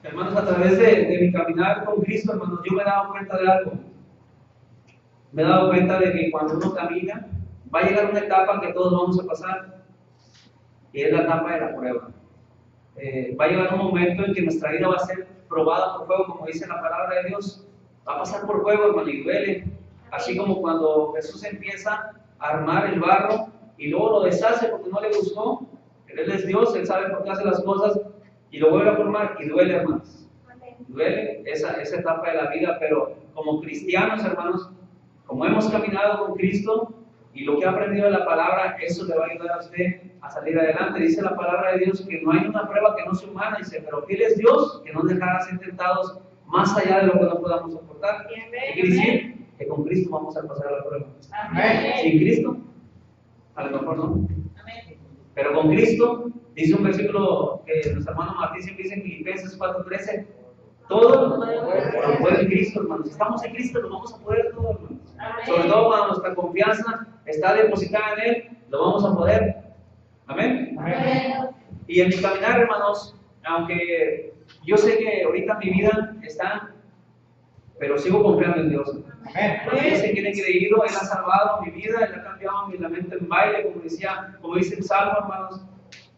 Hermanos, a través de mi caminar con Cristo, hermanos, yo me he dado cuenta de algo. Me he dado cuenta de que cuando uno camina, va a llegar una etapa que todos vamos a pasar, y es la etapa de la prueba. Va a llegar un momento en que nuestra vida va a ser probada por fuego, como dice la palabra de Dios. Va a pasar por fuego, hermano, y duele. Así como cuando Jesús empieza a armar el barro y luego lo deshace porque no le gustó. Él es Dios, Él sabe por qué hace las cosas y lo vuelve a formar y duele, hermanos. Duele esa etapa de la vida, pero como cristianos, hermanos, como hemos caminado con Cristo y lo que ha aprendido de la palabra, eso le va a ayudar a usted a salir adelante. Dice la palabra de Dios que no hay una prueba que no sea humana, dice, pero fiel es Dios que no nos dejará ser tentados más allá de lo que no podamos soportar. ¿Qué quiere decir? Que con Cristo vamos a pasar la prueba. Amén. Sin Cristo, a lo mejor no. Amén. Pero con Cristo, dice un versículo que nuestro hermano Martín siempre dice en Filipenses 4:13, todo lo puede en Cristo, hermanos. Si estamos en Cristo, lo vamos a poder todo, hermanos. Amén. Sobre todo cuando nuestra confianza está depositada en Él, lo vamos a poder. Amén. Amén. Y en mi caminar, hermanos, aunque yo sé que ahorita mi vida está, pero sigo confiando en Dios. Amén. Porque yo sé que Él ha creído, Él ha salvado mi vida, Él ha cambiado mi lamento en baile, como dice el Salmo, hermanos.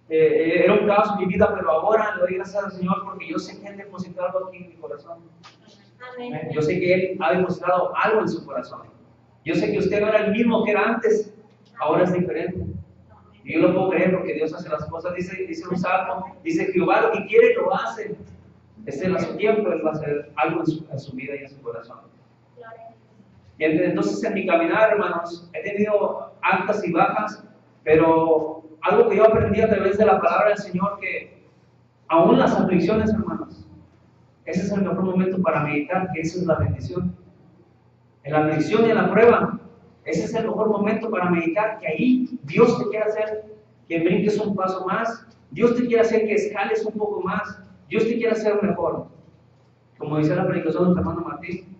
Era un caos en mi vida, pero ahora le doy gracias al Señor porque yo sé que Él depositado algo aquí en mi corazón. Amén. Yo sé que Él ha depositado algo en su corazón. Yo sé que usted no era el mismo que era antes, ahora es diferente. Y yo lo puedo creer porque Dios hace las cosas. Dice un salmo, dice Jehová lo que quiere lo hace. Este es su tiempo, Él va a hacer algo en su vida y en su corazón. Y entonces en mi caminar, hermanos, he tenido altas y bajas, pero algo que yo aprendí a través de la palabra del Señor, que aún las aflicciones, hermanos, ese es el mejor momento para meditar, que esa es la bendición. En la aflicción y en la prueba, ese es el mejor momento para meditar, que ahí Dios te quiere hacer que brinques un paso más, Dios te quiere hacer que escales un poco más, Dios te quiere hacer mejor. Como dice la predicación de nuestro hermano Martín,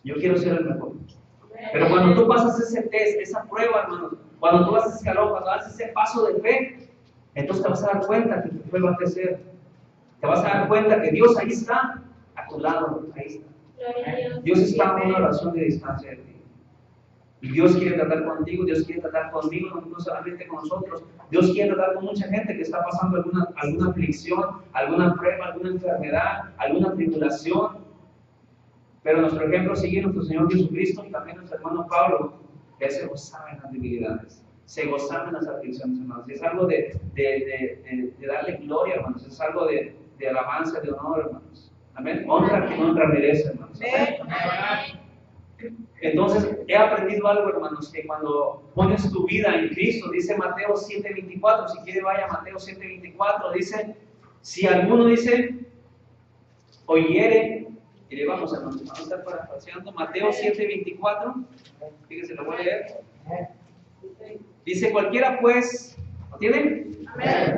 yo quiero ser el mejor. Pero cuando tú pasas ese test, esa prueba, hermanos, cuando tú haces escalón, cuando haces ese paso de fe, entonces te vas a dar cuenta que tu fe va a crecer. Te vas a dar cuenta que Dios ahí está, a tu lado, ahí está. Dios está a una oración de distancia de ti. Y Dios quiere tratar contigo, Dios quiere tratar conmigo, no solamente con nosotros. Dios quiere tratar con mucha gente que está pasando alguna aflicción, alguna prueba, alguna enfermedad, alguna tribulación. Pero nuestro ejemplo sigue nuestro Señor Jesucristo y también nuestro hermano Pablo, que él se gozaba en las debilidades, se gozaba en las aflicciones, hermanos. Y es algo de darle gloria, hermanos, es algo de alabanza, de honor, hermanos. Amén. Honra quien honra merece, hermanos. Amén. Entonces, he aprendido algo, hermanos, que cuando pones tu vida en Cristo, dice Mateo 7:24, si quiere vaya a Mateo 7:24, dice, si alguno dice, oyere, y le vamos a estar parafraseando, Mateo 7:24, fíjense, lo voy a leer. Dice, cualquiera pues, ¿lo tienen?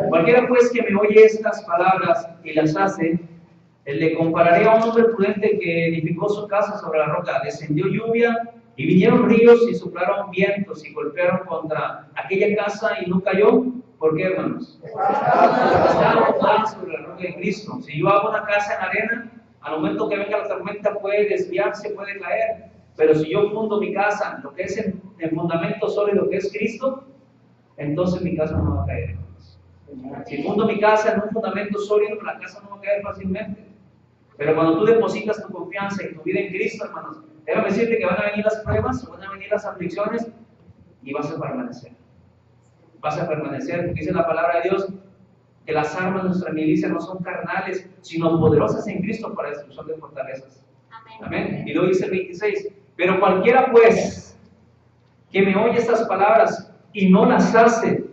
Cualquiera pues que me oye estas palabras y las hace, le compararé a un hombre prudente que edificó su casa sobre la roca. Descendió lluvia y vinieron ríos y soplaron vientos y golpearon contra aquella casa y no cayó. ¿Por qué, hermanos? Estaba fundada sobre la roca de Cristo. Si yo hago una casa en arena, al momento que venga la tormenta puede desviarse, puede caer. Pero si yo fundo mi casa, lo que es el fundamento sólido que es Cristo, entonces mi casa no va a caer. Si fundo mi casa en un fundamento sólido, la casa no va a caer fácilmente. Pero cuando tú depositas tu confianza y tu vida en Cristo, hermanos, déjame decirte que van a venir las pruebas, van a venir las aflicciones y vas a permanecer. Vas a permanecer, dice la palabra de Dios, que las armas de nuestra milicia no son carnales, sino poderosas en Cristo para destrucción de fortalezas. Amén. Y luego dice el 26, pero cualquiera pues que me oye estas palabras y no las hace,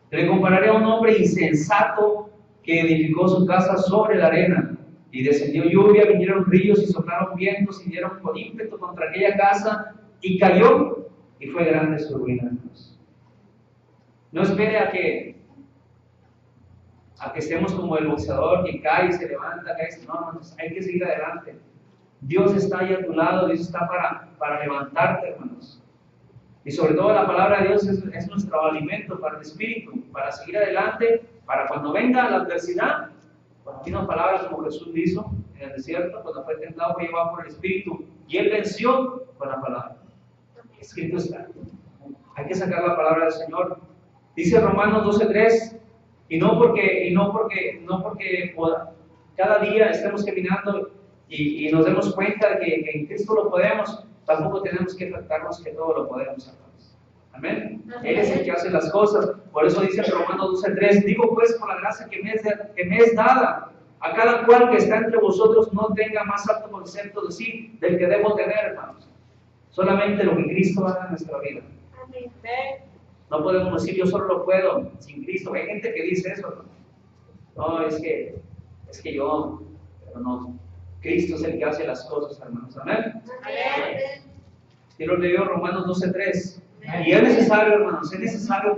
le compararé a un hombre insensato que edificó su casa sobre la arena. Y descendió lluvia, vinieron ríos y soplaron vientos y dieron con ímpetu contra aquella casa y cayó y fue grande su ruina. No espere a que estemos como el boxeador que cae y se levanta, no, hay que seguir adelante. Dios está ahí a tu lado, Dios está para levantarte, hermanos. Y sobre todo la palabra de Dios es nuestro alimento para el espíritu, para seguir adelante, para cuando venga la adversidad, Cuando vino palabra como Jesús hizo en el desierto, cuando fue tentado, fue llevado por el Espíritu, y él venció con la palabra. Escrito está. Hay que sacar la palabra del Señor. Dice Romanos 12:3, y no porque cada día estemos caminando y nos demos cuenta de que en Cristo lo podemos, tampoco tenemos que tratarnos que todo lo podemos hacer. Amén. Él es el que hace las cosas. Por eso dice Romanos 12:3, digo pues por la gracia que me es dada, a cada cual que está entre vosotros no tenga más alto concepto de sí, del que debo tener, hermanos. Solamente lo que Cristo haga en nuestra vida. Amén. No podemos decir yo solo lo puedo sin Cristo. Hay gente que dice eso, hermano. No, es que yo, pero no. Cristo es el que hace las cosas, hermanos. Amén. Amén. Y lo leo Romanos 12:3. Y es necesario, hermanos, es necesario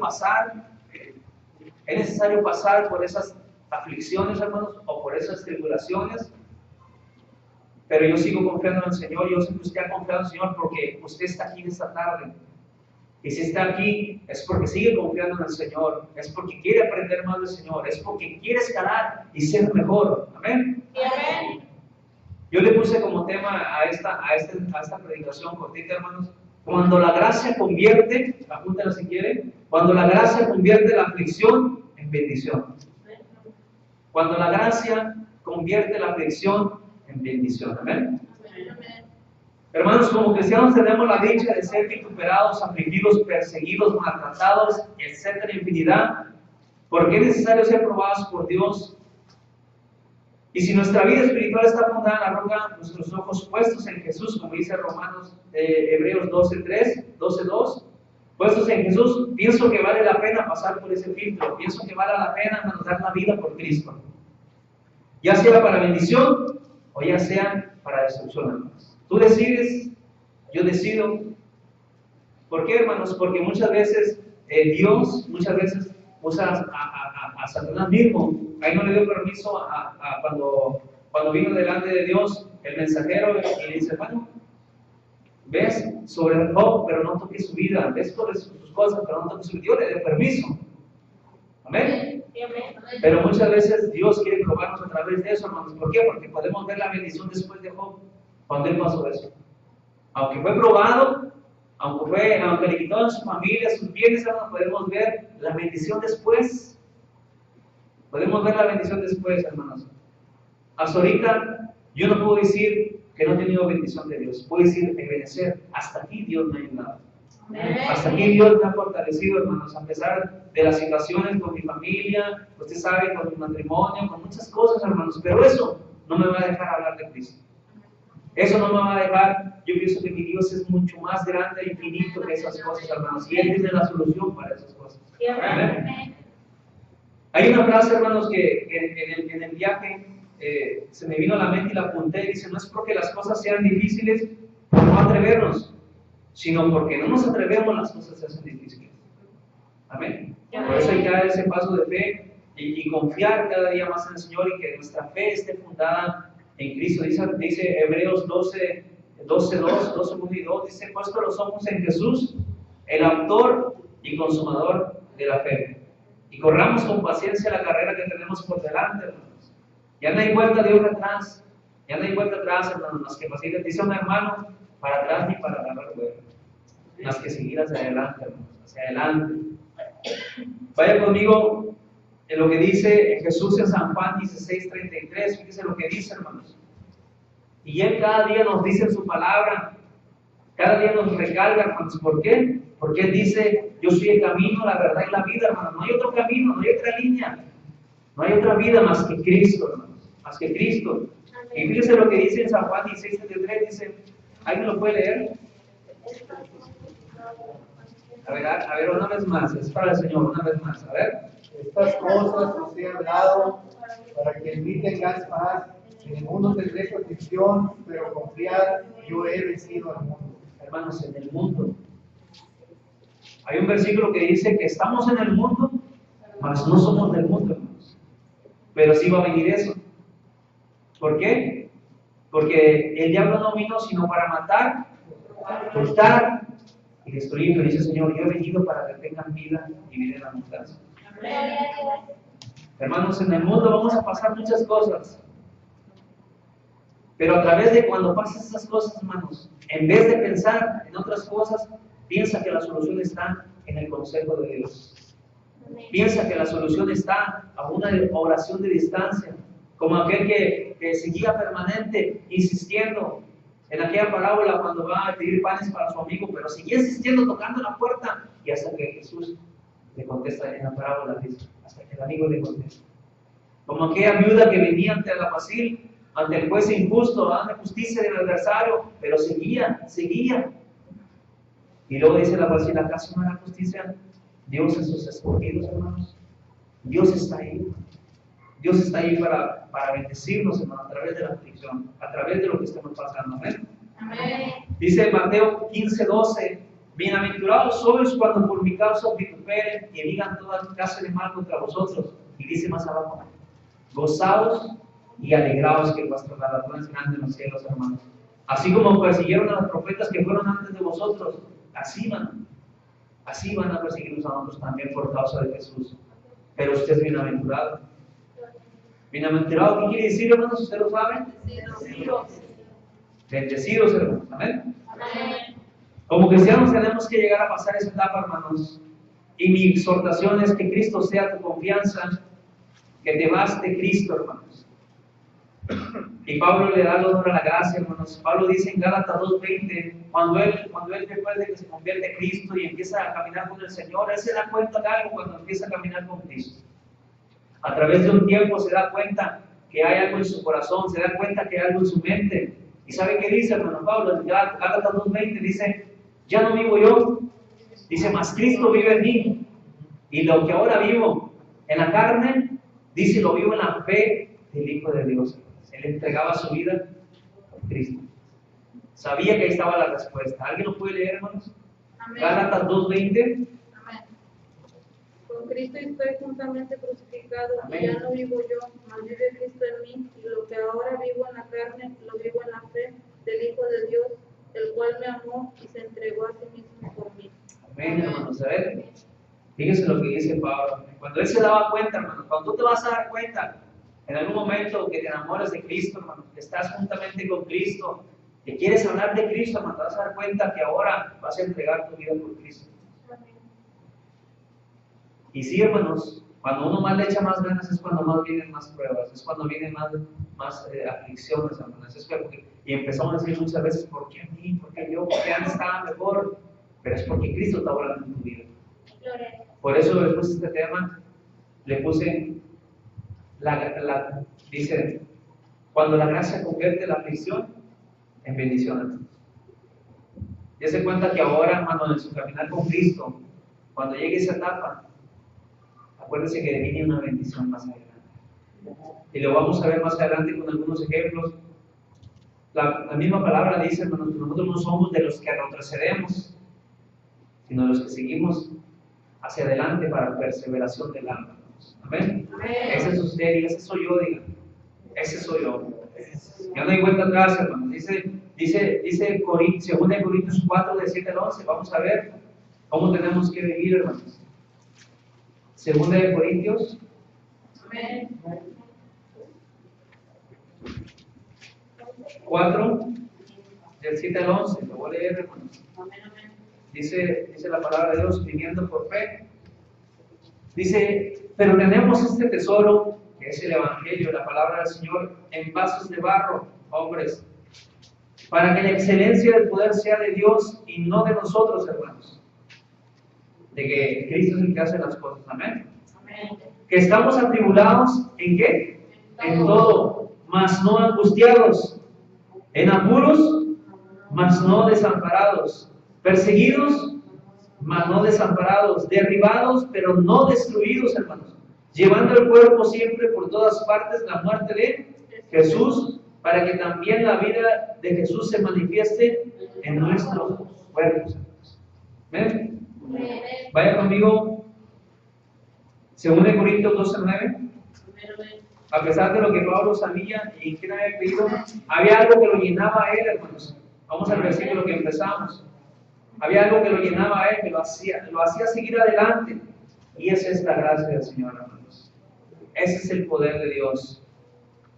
pasar por esas aflicciones, hermanos, o por esas tribulaciones. Pero yo sigo confiando en el Señor. Yo sé que usted ha confiado en el Señor porque usted está aquí esta tarde. Y si está aquí es porque sigue confiando en el Señor, es porque quiere aprender más del Señor, es porque quiere escalar y ser mejor. Amén. Amén. Yo le puse como tema a esta predicación cortita, hermanos. Cuando la gracia convierte, apúntala si quiere, cuando la gracia convierte la aflicción en bendición. Cuando la gracia convierte la aflicción en bendición. Amén. Hermanos, como cristianos tenemos la dicha de ser vituperados, afligidos, perseguidos, maltratados, etcétera, infinidad, porque es necesario ser probados por Dios. Y si nuestra vida espiritual está fundada en la roca, nuestros ojos puestos en Jesús, como dice Hebreos 12:2, puestos en Jesús, pienso que vale la pena pasar por ese filtro, pienso que vale la pena dar la vida por Cristo. Ya sea para bendición o ya sea para destrucción, hermanos. Tú decides, yo decido. ¿Por qué, hermanos? Porque muchas veces Dios usa a Satanás mismo. Ahí no le dio permiso cuando vino delante de Dios el mensajero y le dice, bueno, ves sobre Job, pero no toques su vida, ves sobre sus cosas, pero no toques su vida. Dios le dio permiso. Amén. Pero muchas veces Dios quiere probarnos a través de eso, hermanos. ¿Por qué? Porque podemos ver la bendición después de Job, cuando él pasó eso. Aunque fue probado, aunque le quitó a su familia, sus bienes, hermanos, podemos ver la bendición después. Podemos ver la bendición después, hermanos. Hasta ahorita, yo no puedo decir que no he tenido bendición de Dios. Puedo decir, agradecer. Hasta aquí Dios me ha ayudado. Hasta aquí Dios me ha fortalecido, hermanos, a pesar de las situaciones con mi familia, usted sabe, con mi matrimonio, con muchas cosas, hermanos. Pero eso no me va a dejar hablar de Cristo. Eso no me va a dejar. Yo pienso que mi Dios es mucho más grande e infinito que esas cosas, hermanos. Y Él tiene la solución para esas cosas. Amén. Hay una frase, hermanos, que en el viaje se me vino a la mente y la apunté. Dice, no es porque las cosas sean difíciles por no atrevernos, sino porque no nos atrevemos, las cosas se hacen difíciles. Amén. Por eso hay que dar ese paso de fe y confiar cada día más en el Señor y que nuestra fe esté fundada en Cristo. Dice Hebreos 12:1 y 2, dice, puesto los ojos en Jesús, el autor y consumador de la fe. Y corramos con paciencia la carrera que tenemos por delante, hermanos. Ya no hay vuelta de hoja atrás. Ya no hay vuelta atrás, hermanos. Más que paciencia, dice un hermano, para atrás ni para agarrar vuelo. Más que seguir hacia adelante, hermanos. Hacia adelante. Vaya conmigo en lo que dice Jesús en San Juan 16:33. Fíjese lo que dice, hermanos. Y Él cada día nos dice en su palabra, cada día nos recalca, hermanos. ¿Por qué? Porque Él dice, yo soy el camino, la verdad y la vida, hermanos. No hay otro camino, no hay otra línea. No hay otra vida más que Cristo, hermanos. Más que Cristo. Y fíjese lo que dice en San Juan 16:33, dice, ¿alguien lo puede leer? A ver, una vez más, es para el Señor, una vez más, a ver. Estas cosas os he hablado para que en mí tengáis paz. En el mundo tendréis aflicción, pero confiad, yo he vencido al mundo. Hermanos, en el mundo. Hay un versículo que dice que estamos en el mundo, mas no somos del mundo, hermanos. Pero sí va a venir eso. ¿Por qué? Porque el diablo no vino sino para matar, hurtar y destruir. Pero dice el Señor, yo he venido para que tengan vida y vida en abundancia. Hermanos, en el mundo vamos a pasar muchas cosas. Pero a través de cuando pasan esas cosas, hermanos, en vez de pensar en otras cosas, piensa que la solución está en el consejo de Dios. Piensa que la solución está a una oración de distancia, como aquel que seguía permanente, insistiendo en aquella parábola cuando va a pedir panes para su amigo, pero seguía insistiendo, tocando la puerta, y hasta que Jesús le contesta en la parábola, dice, hasta que el amigo le contesta. Como aquella viuda que venía ante el alguacil, ante el juez injusto, ante justicia del adversario, pero seguía. Y luego dice el alguacil, ¿acaso no era justicia Dios en sus escogidos, hermanos? Dios está ahí. Dios está ahí para bendecirnos, hermanos, a través de la aflicción, a través de lo que estamos pasando. Amén. Amén. Dice Mateo 15:12, bienaventurados sois cuando por mi causa os vituperen y digan toda clase de mal contra vosotros. Y dice más abajo, gozaos y alegraos que vuestro galardón es grande en los cielos, hermanos. Así como persiguieron a los profetas que fueron antes de vosotros, así van a perseguirnos a nosotros también por causa de Jesús. Pero usted es bienaventurado. Bienaventurado, ¿qué quiere decir, hermanos? ¿Usted lo sabe? Bendecidos, hermanos. Amén. Amén. Como cristianos tenemos que llegar a pasar esa etapa, hermanos. Y mi exhortación es que Cristo sea tu confianza, que te baste Cristo, hermanos. Y Pablo le da el honor a la gracia, hermanos. Pablo dice en Gálatas 2:20, cuando él después de que se convierte a Cristo y empieza a caminar con el Señor, él se da cuenta de algo cuando empieza a caminar con Cristo. A través de un tiempo se da cuenta que hay algo en su corazón, se da cuenta que hay algo en su mente. ¿Y sabe qué dice, hermano Pablo? En Gálatas 2:20 dice, ya no vivo yo, dice, mas Cristo vive en mí. Y lo que ahora vivo en la carne, dice, lo vivo en la fe del Hijo de Dios. Él entregaba su vida a Cristo. Sabía que ahí estaba la respuesta. ¿Alguien lo puede leer, hermanos? Amén. Gálatas 2:20. Amén. Con Cristo estoy juntamente crucificado. Amén. Y ya no vivo yo, mas vive Cristo en mí. Y lo que ahora vivo en la carne, lo vivo en la fe del Hijo de Dios, el cual me amó y se entregó a sí mismo por mí. Amén, hermanos. A ver, fíjense lo que dice Pablo. Cuando él se daba cuenta, hermanos, cuando tú te vas a dar cuenta, en algún momento que te enamoras de Cristo, hermano, que estás juntamente con Cristo, que quieres hablar de Cristo, hermano, te vas a dar cuenta que ahora vas a entregar tu vida por Cristo. Y sí, hermanos, cuando uno más le echa más ganas es cuando más vienen más pruebas, es cuando vienen más aflicciones, hermanos. Y empezamos a decir muchas veces, ¿por qué a mí? ¿Por qué yo? ¿Por qué antes estaba mejor? Pero es porque Cristo está obrando en tu vida. Por eso después de este tema le puse dice, cuando la gracia convierte la aflicción en bendición. Ya se cuenta que ahora, hermano, en su caminar con Cristo, cuando llegue esa etapa, acuérdense que viene una bendición más adelante. Y lo vamos a ver más adelante con algunos ejemplos. La misma palabra dice, hermanos, que nosotros no somos de los que retrocedemos, sino de los que seguimos hacia adelante para perseveración del alma. Amén. Amén. Ese es usted y ese soy yo, diga. Ese soy yo. Ya no hay vuelta atrás, hermanos. Dice 2 Corintios 4, de 7 al 11. Vamos a ver cómo tenemos que vivir, hermanos. 2 Corintios. Amén. 4, del 7 al 11. Lo voy a leer, hermanos. Amén. Amén. Dice la palabra de Dios, viviendo por fe. Dice, pero tenemos este tesoro, que es el Evangelio, la palabra del Señor, en vasos de barro, hombres, para que la excelencia del poder sea de Dios y no de nosotros, hermanos. De que Cristo es el que hace las cosas. Amén. Amén. Que estamos atribulados, ¿en qué? En todo, mas no angustiados, en apuros, mas no desamparados, perseguidos, mas no desamparados, derribados, pero no destruidos, hermanos, llevando el cuerpo siempre por todas partes la muerte de Jesús, para que también la vida de Jesús se manifieste en nuestros cuerpos. ¿Ven? Vaya conmigo, 2 Corintios 12:9. A pesar de lo que Pablo sabía y que no había creído, había algo que lo llenaba a él, hermanos. Vamos al versículo que empezamos. Había algo que lo llenaba a él, que lo hacía seguir adelante. Y esa es la gracia del Señor, hermanos. Ese es el poder de Dios,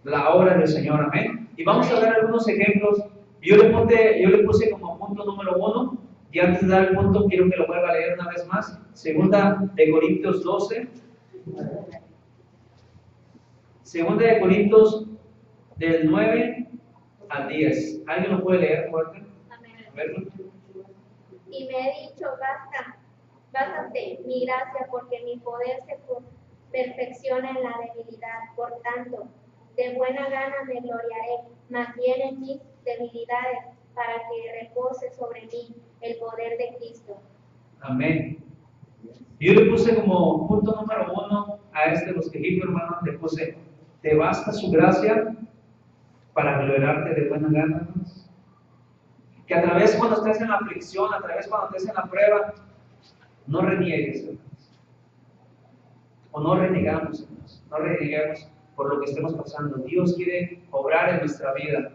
la obra del Señor, amén. Y vamos a ver algunos ejemplos. Yo le puse como punto número 1, y antes de dar el punto quiero que lo vuelva a leer una vez más. Segunda de Corintios 12. Segunda de Corintios del 9 al 10. ¿Alguien lo puede leer fuerte? A verlo. Y me he dicho, bástate mi gracia, porque mi poder se perfecciona en la debilidad. Por tanto, de buena gana me gloriaré, más bien en mis debilidades, para que repose sobre mí el poder de Cristo. Amén. Yo le puse como punto número 1 a los quejidos, hermanos, le puse, ¿te basta su gracia para gloriarte de buena gana, hermanos? Que a través cuando estés en la aflicción, a través cuando estés en la prueba, no reniegues, hermanos. O no renegamos, hermanos. No reneguemos por lo que estemos pasando. Dios quiere obrar en nuestra vida.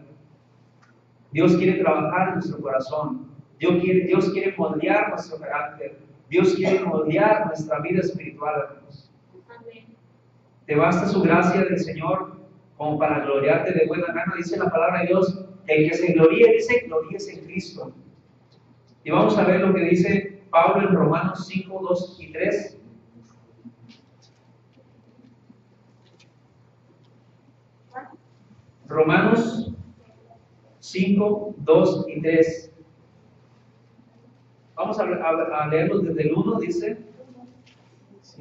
Dios quiere trabajar en nuestro corazón. Dios quiere moldear nuestro carácter. Dios quiere moldear nuestra vida espiritual, hermanos. Amén. Te basta su gracia del Señor como para gloriarte de buena gana, dice la palabra de Dios. El que se gloríe, dice, gloríese en Cristo. Y vamos a ver lo que dice Pablo en Romanos 5, 2 y 3. Romanos 5, 2 y 3. Vamos a leerlos desde el 1, dice: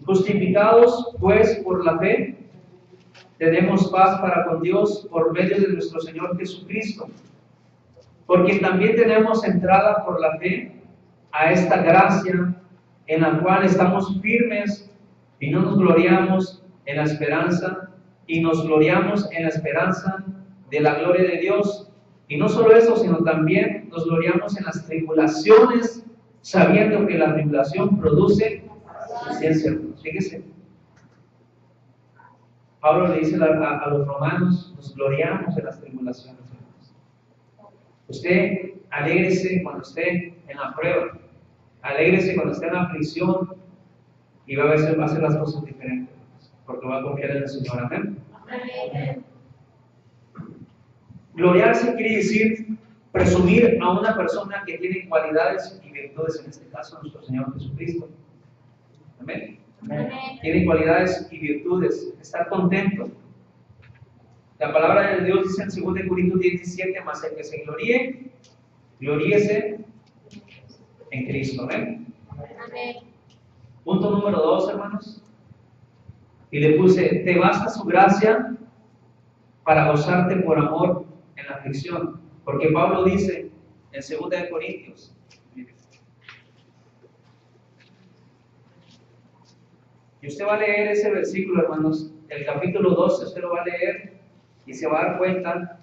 justificados pues por la fe, tenemos paz para con Dios por medio de nuestro Señor Jesucristo, porque también tenemos entrada por la fe a esta gracia en la cual estamos firmes y no nos gloriamos en la esperanza, y nos gloriamos en la esperanza de la gloria de Dios. Y no solo eso, sino también nos gloriamos en las tribulaciones, sabiendo que la tribulación produce paciencia. Fíjese, Pablo le dice a los romanos, nos gloriamos en las tribulaciones. Usted alégrese cuando esté en la prueba, alégrese cuando esté en la aflicción, y va a hacer las cosas diferentes, porque va a confiar en el Señor. Amén. Amén. Gloriarse quiere decir presumir a una persona que tiene cualidades y virtudes, en este caso nuestro Señor Jesucristo. Amén. Amén. Tiene cualidades y virtudes, estar contento. La palabra de Dios dice en 2 Corintios 17, más el que se gloríe, gloríese en Cristo. Amén. Amén. Punto número 2, hermanos. Y le puse, te basta su gracia para gozarte por amor en la aflicción. Porque Pablo dice en 2 Corintios, y usted va a leer ese versículo, hermanos, el capítulo 12, usted lo va a leer y se va a dar cuenta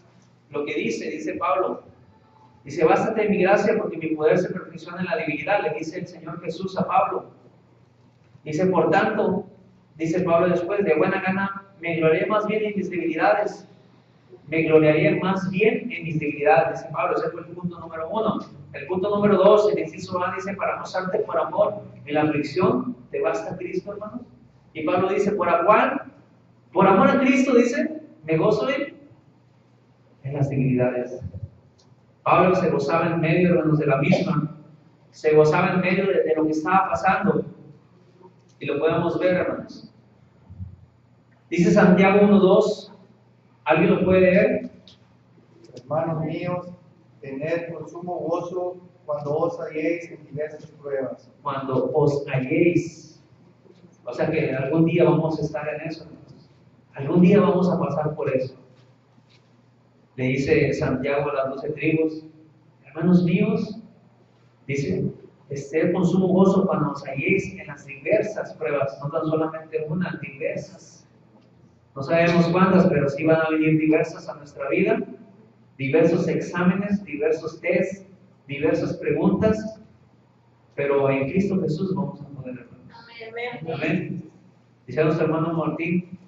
lo que dice Pablo. Dice, bástate en mi gracia porque mi poder se perfecciona en la debilidad, le dice el Señor Jesús a Pablo. Dice, por tanto, dice Pablo después, de buena gana me gloriaré más bien en mis debilidades. Me gloriaría más bien en mis debilidades, dice Pablo. Ese fue el punto número 1. El punto número 2, el inciso A, dice, para gozarte por amor en la aflicción, ¿te basta Cristo, hermanos? Y Pablo dice, ¿por amor a Cristo, dice, me gozo en las debilidades. Pablo se gozaba en medio, hermanos, de la misma. Se gozaba en medio de lo que estaba pasando. Y lo podemos ver, hermanos. Dice Santiago 1:2. ¿Alguien lo puede leer? Hermanos míos, tened por sumo gozo cuando os halléis en diversas pruebas. Cuando os halléis. O sea que algún día vamos a estar en eso, hermanos. Algún día vamos a pasar por eso. Le dice Santiago a las 12 tribus, hermanos míos, dice, esté con sumo gozo cuando os halléis en las diversas pruebas, no tan solamente una, diversas. No sabemos cuántas, pero sí van a venir diversas a nuestra vida, diversos exámenes, diversos tests, diversas preguntas, pero en Cristo Jesús vamos a poder, hermanos. Amén. Amén. Dice nuestro hermano Martín,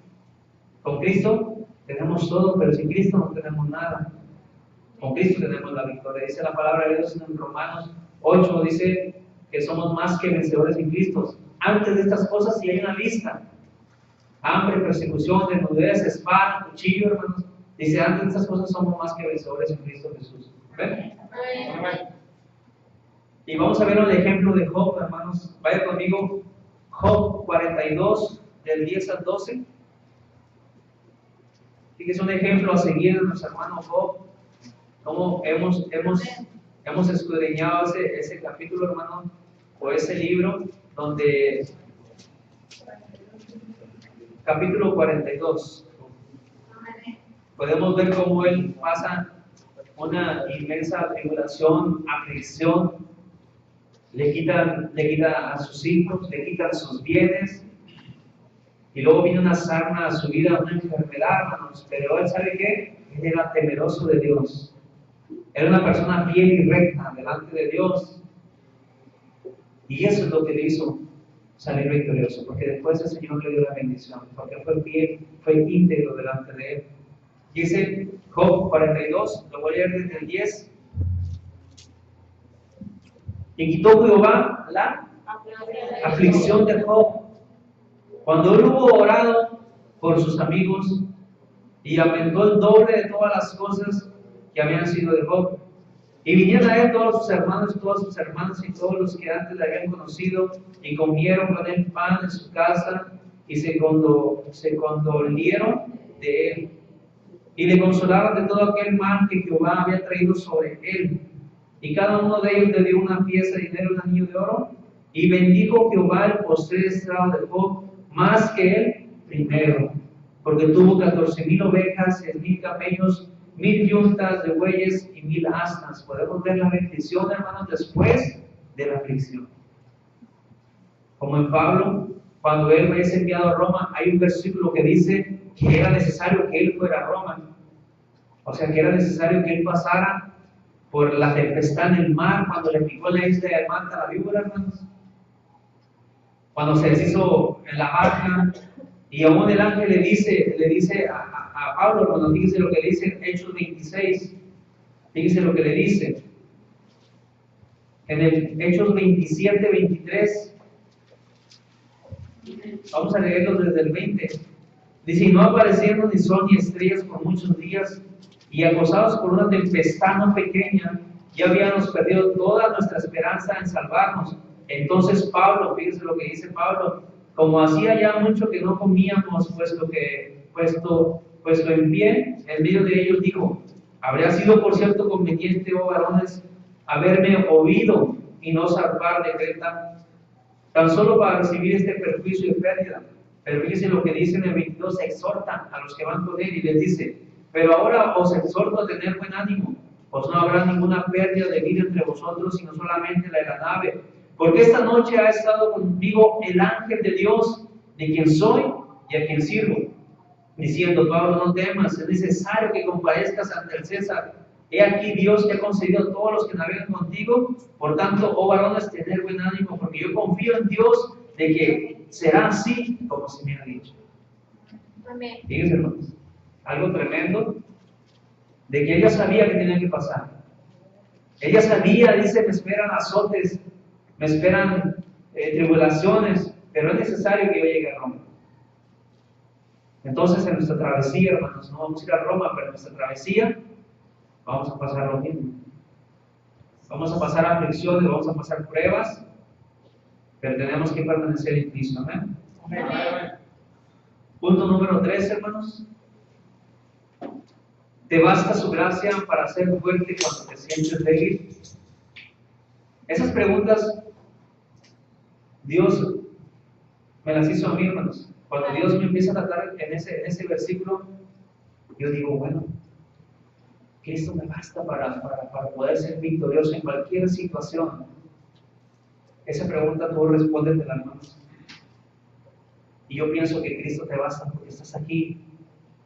con Cristo tenemos todo, pero sin Cristo no tenemos nada. Con Cristo tenemos la victoria. Dice la palabra de Dios en Romanos 8, dice que somos más que vencedores en Cristo. Antes de estas cosas, si hay una lista. hambre, persecución, desnudez, espada, cuchillo, hermanos. Dice, antes de estas cosas somos más que vencedores en Cristo Jesús. ¿Ven? Y vamos a ver el ejemplo de Job, hermanos. Vaya conmigo, Job 42, del 10 al 12. Fíjese un ejemplo a seguir de nuestro hermano Job. Cómo hemos escudriñado ese capítulo, hermano, o ese libro, donde capítulo 42. Podemos ver cómo él pasa una inmensa tribulación, aflicción, le quitan a sus hijos, le quitan sus bienes, y luego viene una sarna a su vida, una enfermedad, hermanos, pero él, ¿sabe qué? Él era temeroso de Dios, era una persona fiel y recta delante de Dios, y eso es lo que le hizo salir victorioso, porque después el Señor le dio la bendición, porque fue fiel, fue íntegro delante de él. Dice Job 42, lo voy a leer desde el 10. Y quitó Jehová la aflicción de Job, cuando él hubo orado por sus amigos, y aumentó el doble de todas las cosas que habían sido de Job. Y vinieron a él todos sus hermanos, todas sus hermanas y todos los que antes le habían conocido, y comieron con él pan en su casa, y se condolieron de él, y le consolaron de todo aquel mal que Jehová había traído sobre él. Y cada uno de ellos le dio una pieza de dinero, un anillo de oro, y bendijo Jehová el postrer estrado de Job más que el primero, porque tuvo 14,000 ovejas, 10,000 camellos, 1,000 yuntas de bueyes y 1,000 asnas. Podemos ver la bendición, hermanos, después de la aflicción. Como en Pablo, cuando él es enviado a Roma, hay un versículo que dice que era necesario que él fuera a Roma. O sea, que era necesario que él pasara por la tempestad en el mar, cuando le picó la isla de Malta la víbora, hermanos. Cuando se deshizo en la barca, y aún el ángel le dice a Pablo, hermano, fíjese lo que le dice en Hechos 26, fíjese lo que le dice. En el Hechos 27, 23, vamos a leerlo desde el 20. Dice, y no apareciendo ni sol ni estrellas por muchos días, y acosados por una tempestad no pequeña, ya habíamos perdido toda nuestra esperanza en salvarnos. Entonces Pablo, fíjese lo que dice Pablo, como hacía ya mucho que no comíamos, puesto en pie, en medio de ellos dijo, habría sido por cierto conveniente, oh varones, haberme oído y no zarpar de Creta, tan solo para recibir este perjuicio y pérdida. Pero fíjense lo que dice en el 22, exhorta a los que van con él y les dice, pero ahora os exhorto a tener buen ánimo, pues no habrá ninguna pérdida de vida entre vosotros, sino solamente la de la nave. Porque esta noche ha estado conmigo el ángel de Dios, de quien soy y a quien sirvo, diciendo, Pablo, no temas, es necesario que comparezcas ante el César. He aquí Dios te ha concedido a todos los que navegan contigo. Por tanto, oh varones, tener buen ánimo, porque yo confío en Dios de que será así como se me ha dicho. Amén. Fíjense, hermanos, algo tremendo, de que ella sabía que tenía que pasar. Ella sabía, dice, me esperan azotes, me esperan tribulaciones, pero es necesario que yo llegue a Roma. Entonces, en nuestra travesía, hermanos, no vamos a ir a Roma, pero en nuestra travesía vamos a pasar lo mismo. Vamos a pasar aflicciones, vamos a pasar pruebas, pero tenemos que permanecer en Cristo. Amén. Amén. Punto número 3, hermanos. ¿Te basta su gracia para ser fuerte cuando te sientes débil? Esas preguntas Dios me las hizo a mí, hermanos. Cuando Dios me empieza a tratar en ese versículo, yo digo, bueno, Cristo me basta para poder ser victorioso en cualquier situación. Esa pregunta tú respóndetela, hermanos. Y yo pienso que Cristo te basta porque estás aquí,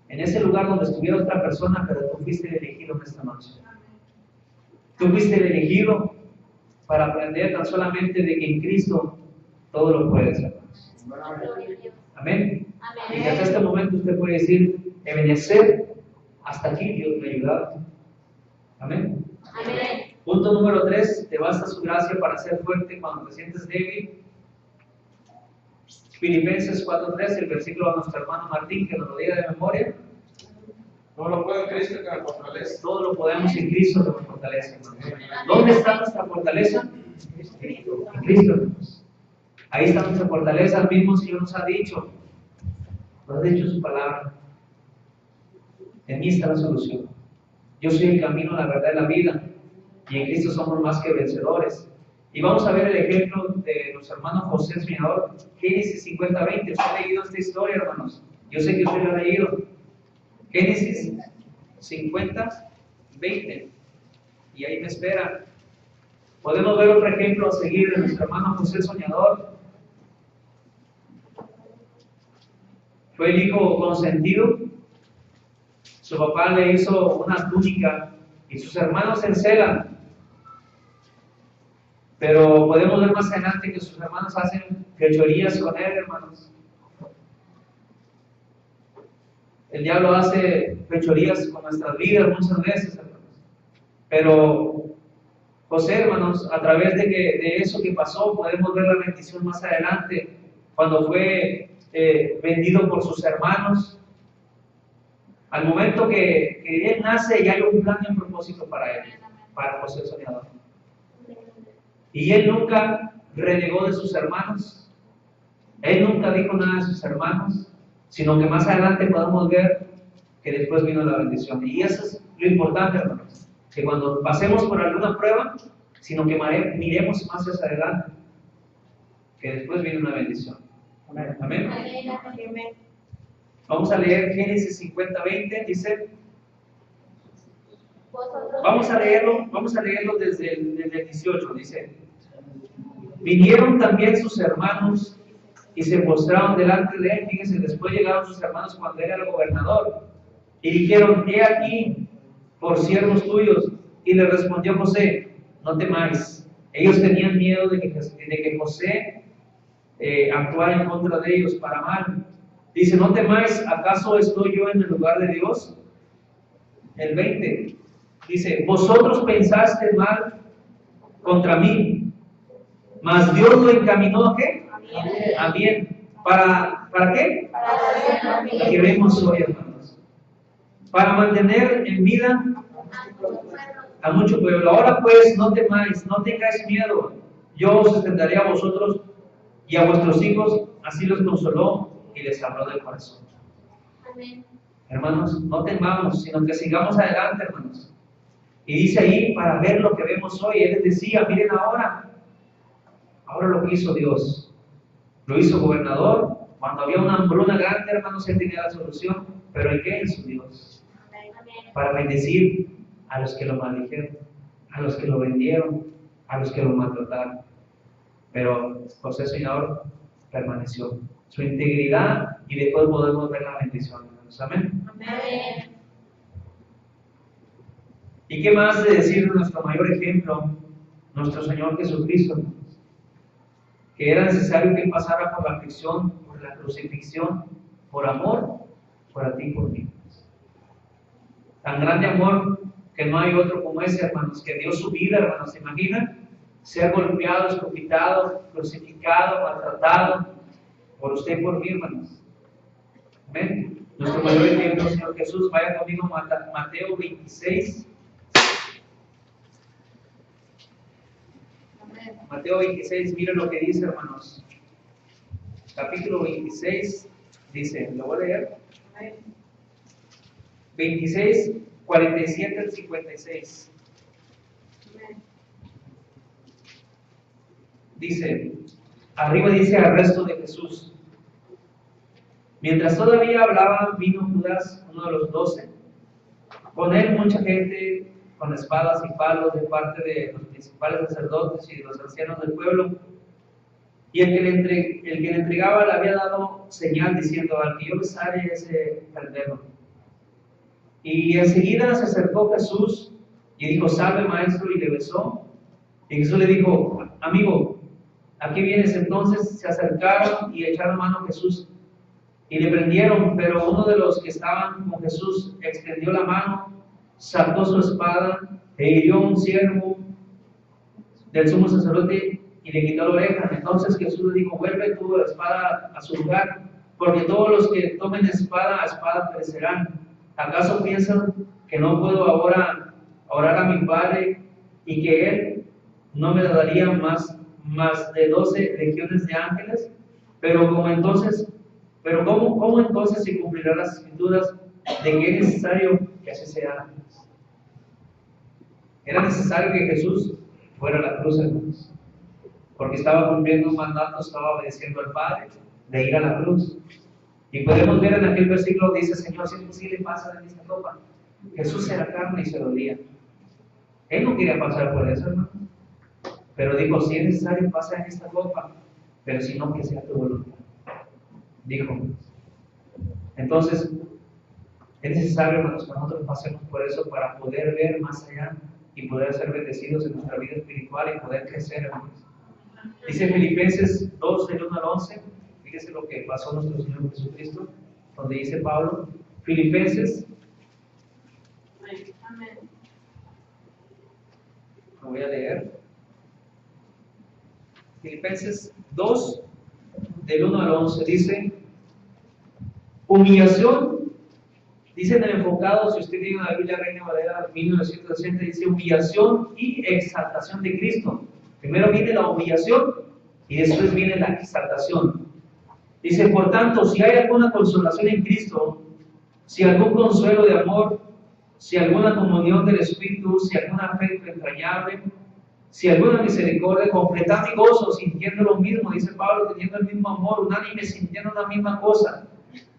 en ese lugar donde estuviera otra persona, pero tú fuiste el elegido en esta noche. Tú fuiste el elegido para aprender tan solamente de que en Cristo todo lo puedes, hermanos. Amén. Amén. Y hasta este momento usted puede decir, Ebenezer, hasta aquí Dios me ha ayudado. Amén. Amén. Punto número 3, te basta su gracia para ser fuerte cuando te sientes débil. Filipenses 4:13, el versículo de nuestro hermano Martín, que nos lo diga de memoria. Todo lo puedo en Cristo que me fortalece. Todo lo podemos en Cristo que nos fortalece, hermanos. ¿Dónde está nuestra fortaleza? En Cristo, hermanos. Ahí está nuestra fortaleza, el mismo Señor nos ha dicho. Nos ha dicho su palabra. En mí está la solución. Yo soy el camino, la verdad y la vida. Y en Cristo somos más que vencedores. Y vamos a ver el ejemplo de nuestro hermano José el Soñador. Génesis 50:20. ¿Usted ha leído esta historia, hermanos? Yo sé que usted lo ha leído. Génesis 50:20. Y ahí me espera. Podemos ver otro ejemplo a seguir de nuestro hermano José el Soñador. Fue el hijo consentido. Su papá le hizo una túnica y sus hermanos se encelan. Pero podemos ver más adelante que sus hermanos hacen fechorías con él, hermanos. El diablo hace fechorías con nuestras vidas muchas veces, hermanos. Pero José, hermanos, a través de eso que pasó, podemos ver la bendición más adelante, cuando fue vendido por sus hermanos. Al momento que él nace, ya hay un plan y un propósito para él, para José el Soñador. Y él nunca renegó de sus hermanos, él nunca dijo nada de sus hermanos, sino que más adelante podemos ver que después vino la bendición. Y eso es lo importante, hermanos, que cuando pasemos por alguna prueba, sino que miremos más hacia adelante, que después viene una bendición. Amén. Amén. Vamos a leer Génesis 50:20, dice. Vamos a leerlo desde el 18, dice. Vinieron también sus hermanos y se postraron delante de él. Fíjense, después llegaron sus hermanos cuando él era el gobernador. Y dijeron, he aquí, por siervos tuyos. Y le respondió José, no temáis. Ellos tenían miedo de que José actuara en contra de ellos para mal. Dice, no temáis, ¿acaso estoy yo en el lugar de Dios? El 20. Dice, vosotros pensaste mal contra mí, mas Dios lo encaminó ¿a qué? A bien. ¿Para qué? Para lo que vemos hoy, hermanos. Para mantener en vida a mucho pueblo. Ahora pues, no temáis, no tengáis miedo. Yo os extenderé a vosotros y a vuestros hijos. Así los consoló y les habló del corazón. Amén. Hermanos, no temamos, sino que sigamos adelante, hermanos. Y dice ahí, para ver lo que vemos hoy, él les decía, miren ahora lo que hizo Dios. Lo hizo gobernador, cuando había una hambruna grande, hermanos, él tenía la solución, pero ¿en qué hizo Dios? Para bendecir a los que lo maldijeron, a los que lo vendieron, a los que lo maltrataron. Pero José Soñador permaneció. Su integridad, y después podemos ver la bendición, hermanos. Amén. Amén. ¿Y qué más de decir de nuestro mayor ejemplo, nuestro Señor Jesucristo? Que era necesario que Él pasara por la aflicción, por la crucifixión, por amor, por a ti y por mí. Tan grande amor que no hay otro como ese, hermanos, que dio su vida, hermanos. ¿Se imaginan? Ser golpeado, escupitado, crucificado, maltratado, por usted y por mí, hermanos. Amén. Nuestro mayor ejemplo, Señor Jesús. Vaya conmigo, Mateo 26. Mateo 26, miren lo que dice, hermanos. Capítulo 26, dice, lo voy a leer. 26, 47 al 56. Dice, arriba dice arresto de Jesús. Mientras todavía hablaba, vino Judas, uno de los 12. Con él mucha gente con espadas y palos de parte de los principales sacerdotes y de los ancianos del pueblo. Y el que le entregaba le había dado señal diciendo, al que yo besare ese prendero. Y enseguida se acercó Jesús y dijo, salve maestro, y le besó. Y Jesús le dijo, amigo, ¿a qué vienes? Entonces se acercaron y echaron mano a Jesús y le prendieron, pero uno de los que estaban con Jesús extendió la mano, sacó su espada e hirió a un siervo del sumo sacerdote y le quitó la oreja. Entonces Jesús le dijo, vuelve tu espada a su lugar, porque todos los que tomen espada, a espada perecerán. ¿Acaso piensan que no puedo ahora orar a mi Padre y que Él no me daría más de 12 legiones de ángeles? Pero ¿cómo entonces se cumplirán las escrituras de que es necesario que así sea? Era necesario que Jesús fuera a la cruz, hermanos, porque estaba cumpliendo un mandato, estaba obedeciendo al Padre de ir a la cruz. Y podemos ver en aquel versículo, dice, Señor, si es posible, pasa de esta copa. Jesús era carne y se dolía. Él no quería pasar por eso, hermano. Pero dijo, si es necesario, pasa en esta copa, pero si no, que sea tu voluntad. Dijo. Entonces, es necesario, hermanos, que nosotros pasemos por eso para poder ver más allá y poder ser bendecidos en nuestra vida espiritual y poder crecer, hermanos. Dice Filipenses 2, del 1 al 11, fíjese lo que pasó nuestro Señor Jesucristo, donde dice Pablo, Filipenses, lo voy a leer, Filipenses 2, del 1 al 11, dice, humillación, dice en el enfocado, si usted tiene la Biblia Reina Valera 1960, dice humillación y exaltación de Cristo. Primero viene la humillación y después viene la exaltación. Dice, por tanto, si hay alguna consolación en Cristo, si algún consuelo de amor, si alguna comunión del Espíritu, si alguna fe entrañable, si alguna misericordia, completad mi gozo, sintiendo lo mismo, dice Pablo, teniendo el mismo amor, unánime, sintiendo la misma cosa.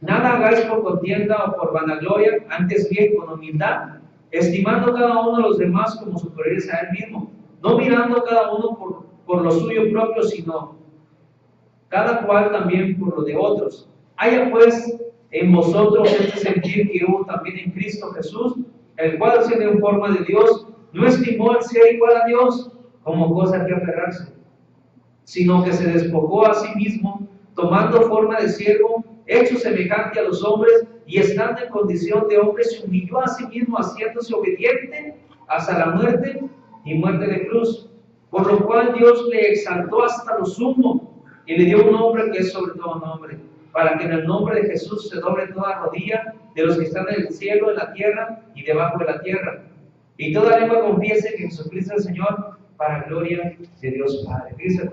Nada hagáis por contienda o por vanagloria, antes bien con humildad, estimando cada uno a los demás como superiores a él mismo, no mirando cada uno por lo suyo propio, sino cada cual también por lo de otros. Haya pues en vosotros este sentir que hubo también en Cristo Jesús, el cual siendo en forma de Dios, no estimó el ser igual a Dios como cosa que aferrarse, sino que se despojó a sí mismo, tomando forma de siervo, hecho semejante a los hombres, y estando en condición de hombre, se humilló a sí mismo, haciéndose obediente hasta la muerte y muerte de cruz, por lo cual Dios le exaltó hasta lo sumo y le dio un nombre que es sobre todo nombre, para que en el nombre de Jesús se doble toda rodilla de los que están en el cielo, en la tierra y debajo de la tierra, y toda lengua confiese que Jesucristo es el Señor, para gloria de Dios Padre. Dice,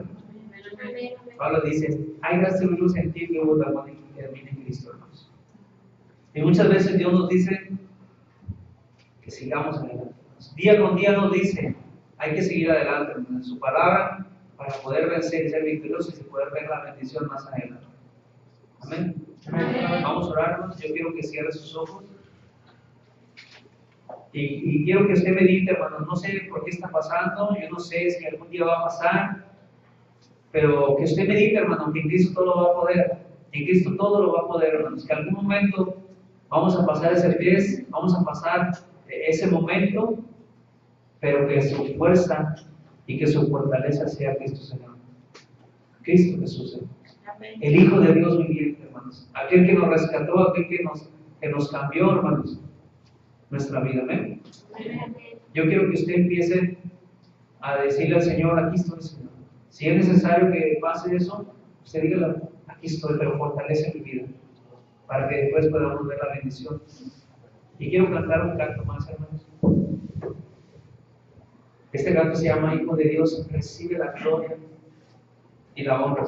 Pablo dice, hay gracia y sentir que hubo también en Cristo, hermanos. Y muchas veces Dios nos dice que sigamos adelante. Día con día nos dice, hay que seguir adelante en su palabra para poder vencer y ser victoriosos y poder ver la bendición más adelante. Amén. Amén. Vamos a orar, hermanos. Yo quiero que cierre sus ojos. Y quiero que usted medite, hermanos. No sé por qué está pasando, yo no sé si algún día va a pasar, pero que usted medite, hermano, que en Cristo todo lo va a poder. En Cristo todo lo va a poder, hermanos. Que en algún momento vamos a pasar ese test, vamos a pasar ese momento, pero que su fuerza y que su fortaleza sea Cristo Señor. Cristo Jesús, hermanos. El Hijo de Dios viviente, hermanos. Aquel que nos rescató, aquel que nos cambió, hermanos, nuestra vida. Amén. Yo quiero que usted empiece a decirle al Señor, aquí estoy, Señor. Si es necesario que pase eso, usted dígale, aquí estoy, pero fortalece mi vida, para que después podamos ver la bendición. Y quiero cantar un canto más, hermanos. Este canto se llama Hijo de Dios, recibe la gloria y la honra.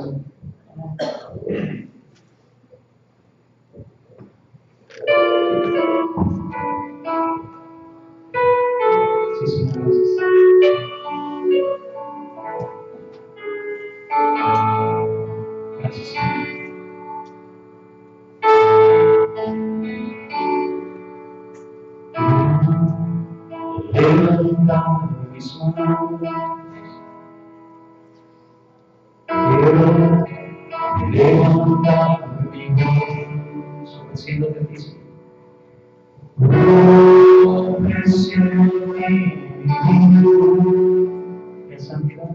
Sí, Señor, gracias. Levantando mis manos, quiero levantar mi voz, ofreciéndote a ti, Señor. En santidad,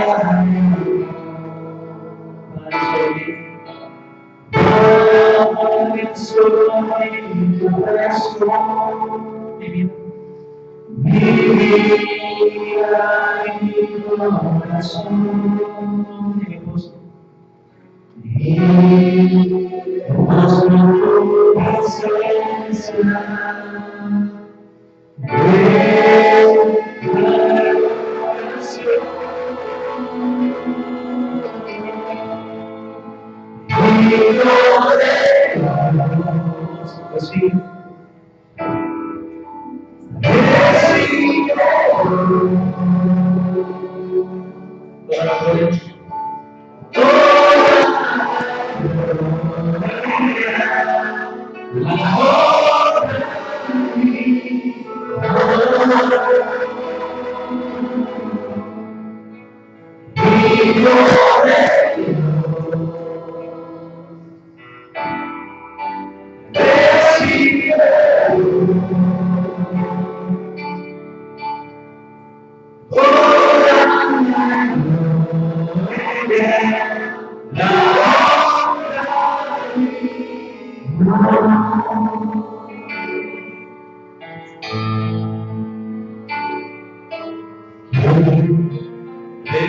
para servir. Soy tu corazón, mi vida, Mi vida y mi corazón, mi esposo. Y hermoso tu presencia.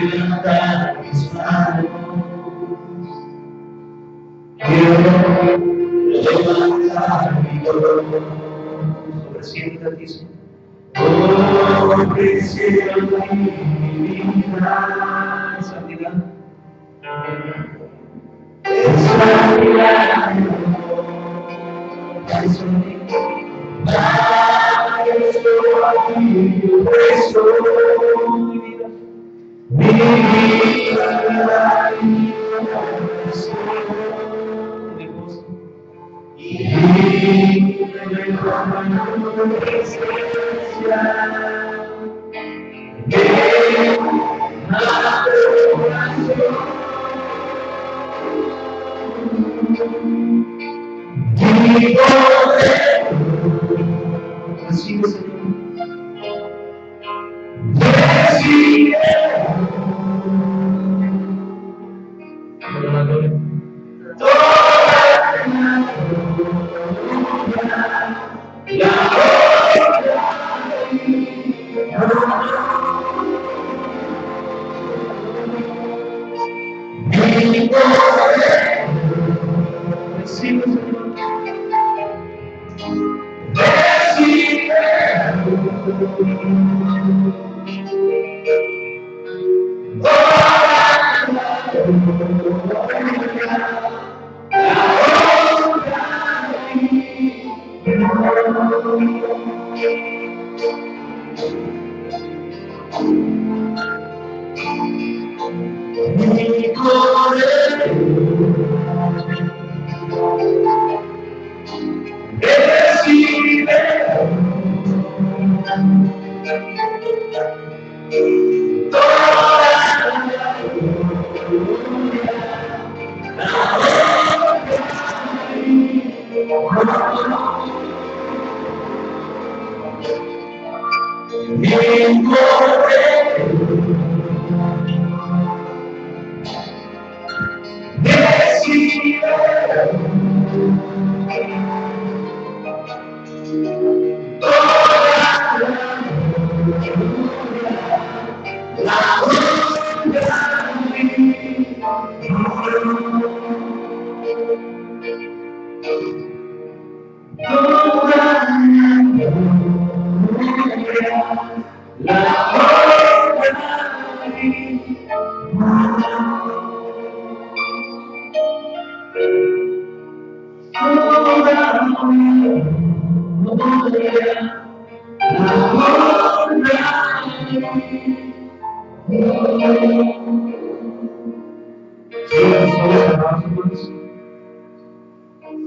Levantar mis manos, quiero levantar mi dolor, siéntate, oh, preciado mi vida, santidad, mi vida y mi corazón, y me derrama tu presencia, de adoración, mi poder, recibe, Señor.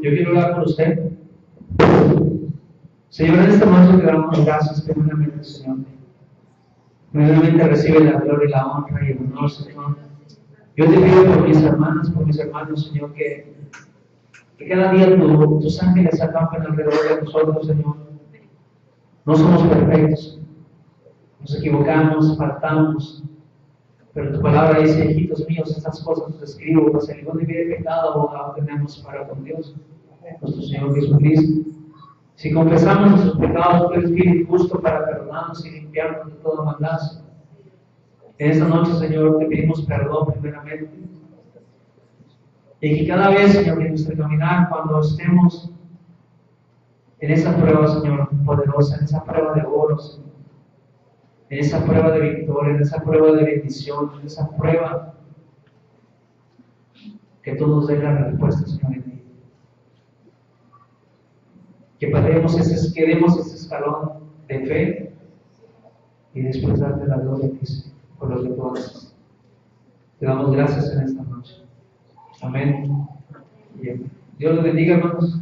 Yo quiero hablar con usted. Señor, en esta noche te damos gracias primeramente, Señor. Primeramente recibe la gloria y la honra y el honor, Señor. Yo te pido por mis hermanas, por mis hermanos, Señor, que cada día tus ángeles acampen alrededor de nosotros, Señor. No somos perfectos, nos equivocamos, faltamos, pero tu palabra dice, hijitos míos, estas cosas os escribo, pues el ningún de pecado abogado tenemos para con Dios, nuestro Señor Jesucristo. Si confesamos nuestros pecados, tú eres fiel y justo para perdonarnos y limpiarnos de todo maldad. En esta noche, Señor, te pedimos perdón primeramente. Y que cada vez, Señor, en nuestro caminar, cuando estemos en esa prueba, Señor, poderosa, en esa prueba de oro, Señor, en esa prueba de victoria, en esa prueba de bendición, en esa prueba que tú nos des la respuesta, Señor, en ella. Que quedemos ese escalón de fe y después darte la gloria a ti, Señor, por lo que tú haces. Te damos gracias en esta noche. Amén. Y amén. Dios los bendiga, hermanos.